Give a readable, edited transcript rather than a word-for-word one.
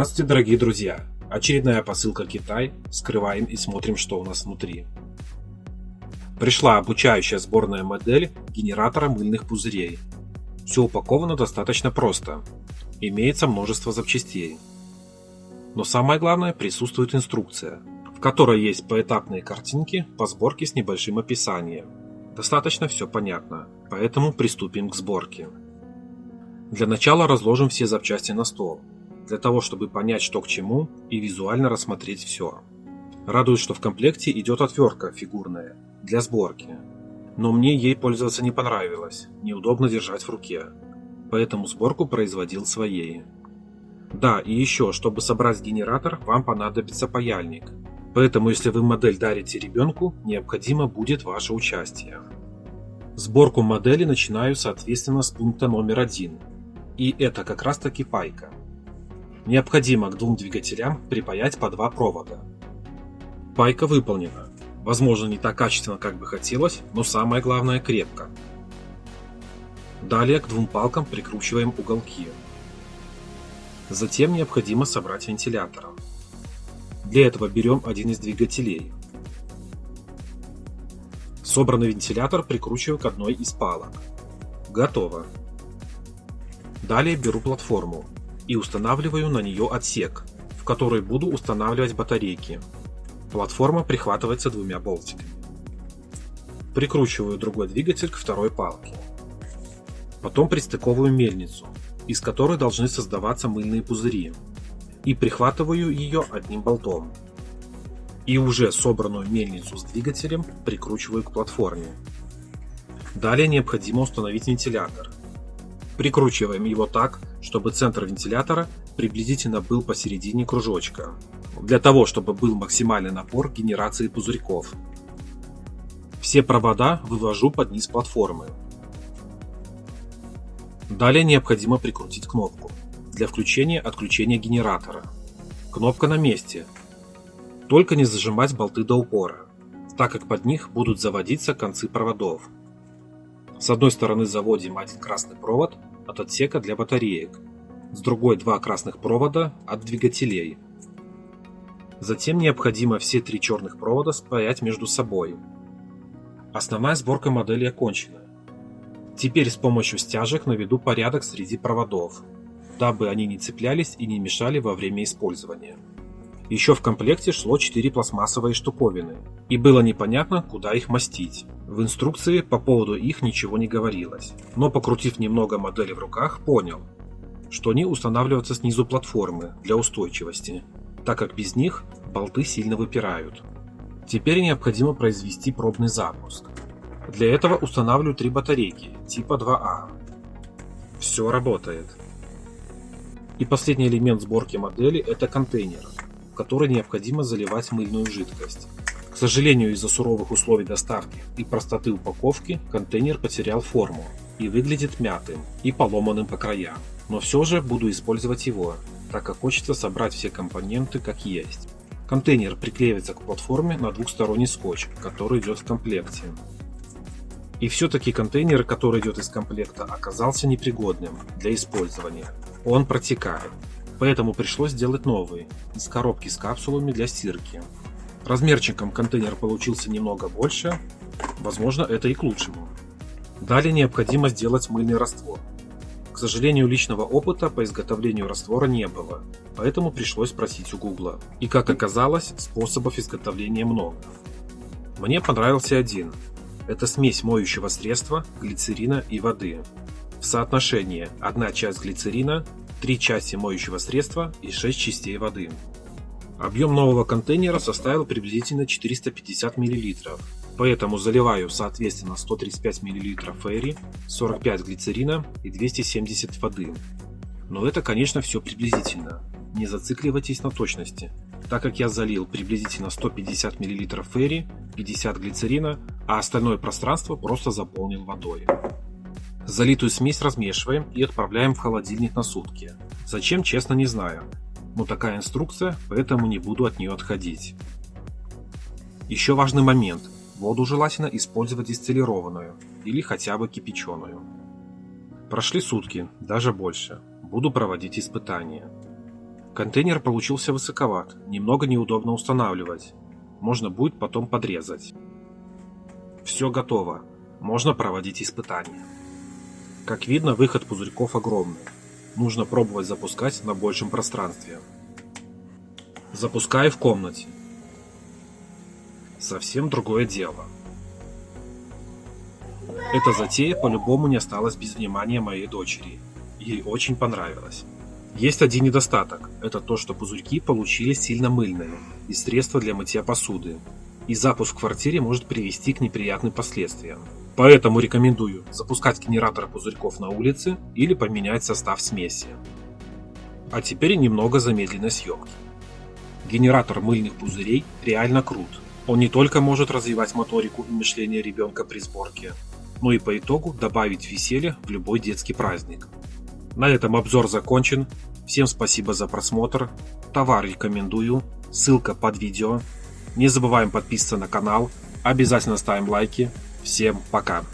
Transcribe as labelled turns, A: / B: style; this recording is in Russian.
A: Здравствуйте, дорогие друзья! Очередная посылка Китай. Вскрываем и смотрим, что у нас внутри. Пришла обучающая сборная модель генератора мыльных пузырей. Все упаковано достаточно просто. Имеется множество запчастей. Но самое главное, присутствует инструкция, в которой есть поэтапные картинки по сборке с небольшим описанием. Достаточно все понятно, поэтому приступим к сборке. Для начала разложим все запчасти на стол, для того, чтобы понять, что к чему, и визуально рассмотреть все. Радует, что в комплекте идет отвертка фигурная для сборки, но мне ей пользоваться не понравилось, неудобно держать в руке, поэтому сборку производил своей. Да, и еще, чтобы собрать генератор, вам понадобится паяльник, поэтому если вы модель дарите ребенку, необходимо будет ваше участие. Сборку модели начинаю соответственно с пункта номер 1, и это как раз таки пайка. Необходимо к двум двигателям припаять по 2 провода. Пайка выполнена. Возможно, не так качественно, как бы хотелось, но самое главное крепко. Далее к двум палкам прикручиваем уголки. Затем необходимо собрать вентилятор. Для этого берем один из двигателей. Собранный вентилятор прикручиваю к одной из палок. Готово. Далее беру платформу и устанавливаю на нее отсек, в который буду устанавливать батарейки. Платформа прихватывается двумя болтиками. Прикручиваю другой двигатель к второй палке. Потом пристыковываю мельницу, из которой должны создаваться мыльные пузыри, и прихватываю ее одним болтом. И уже собранную мельницу с двигателем прикручиваю к платформе. Далее необходимо установить вентилятор. Прикручиваем его так, чтобы центр вентилятора приблизительно был посередине кружочка, для того, чтобы был максимальный напор генерации пузырьков. Все провода вывожу под низ платформы. Далее необходимо прикрутить кнопку для включения-отключения генератора. Кнопка на месте. Только не зажимать болты до упора, так как под них будут заводиться концы проводов. С одной стороны заводим один красный провод от отсека для батареек, с другой 2 красных провода от двигателей. Затем необходимо все 3 черных провода спаять между собой. Основная сборка модели окончена. Теперь с помощью стяжек наведу порядок среди проводов, дабы они не цеплялись и не мешали во время использования. Еще в комплекте шло 4 пластмассовые штуковины, и было непонятно, куда их мастить. В инструкции по поводу их ничего не говорилось, но покрутив немного модели в руках, понял, что они устанавливаются снизу платформы для устойчивости, так как без них болты сильно выпирают. Теперь необходимо произвести пробный запуск. Для этого устанавливаю 3 батарейки типа 2А. Все работает. И последний элемент сборки модели – это контейнер, в который необходимо заливать мыльную жидкость. К сожалению, из-за суровых условий доставки и простоты упаковки контейнер потерял форму и выглядит мятым и поломанным по краям. Но все же буду использовать его, так как хочется собрать все компоненты как есть. Контейнер приклеивается к платформе на двухсторонний скотч, который идет в комплекте. И все-таки контейнер, который идет из комплекта, оказался непригодным для использования. Он протекает. Поэтому пришлось сделать новый, из коробки с капсулами для стирки. Размерчиком контейнер получился немного больше, возможно, это и к лучшему. Далее необходимо сделать мыльный раствор. К сожалению, личного опыта по изготовлению раствора не было, поэтому пришлось просить у Гугла. И как оказалось, способов изготовления много. Мне понравился один. Это смесь моющего средства, глицерина и воды. В соотношении 1 часть глицерина, 3 части моющего средства и 6 частей воды. Объем нового контейнера составил приблизительно 450 мл, поэтому заливаю соответственно 135 мл фейри, 45 глицерина и 270 воды. Но это, конечно, все приблизительно, не зацикливайтесь на точности, так как я залил приблизительно 150 мл фейри, 50 глицерина, а остальное пространство просто заполнил водой. Залитую смесь размешиваем и отправляем в холодильник на сутки. Зачем, честно не знаю. Но такая инструкция, поэтому не буду от нее отходить. Еще важный момент. Воду желательно использовать дистиллированную или хотя бы кипяченую. Прошли сутки, даже больше. Буду проводить испытания. Контейнер получился высоковат, немного неудобно устанавливать. Можно будет потом подрезать. Все готово. Можно проводить испытания. Как видно, выход пузырьков огромный. Нужно пробовать запускать на большем пространстве. Запускаю в комнате. Совсем другое дело. Эта затея по-любому не осталась без внимания моей дочери. Ей очень понравилось. Есть один недостаток. Это то, что пузырьки получились сильно мыльные и средства для мытья посуды. И запуск в квартире может привести к неприятным последствиям. Поэтому рекомендую запускать генератор пузырьков на улице или поменять состав смеси. А теперь немного замедленной съемки. Генератор мыльных пузырей реально крут. Он не только может развивать моторику и мышление ребенка при сборке, но и по итогу добавить веселья в любой детский праздник. На этом обзор закончен. Всем спасибо за просмотр. Товар рекомендую. Ссылка под видео. Не забываем подписываться на канал. Обязательно ставим лайки. Всем пока.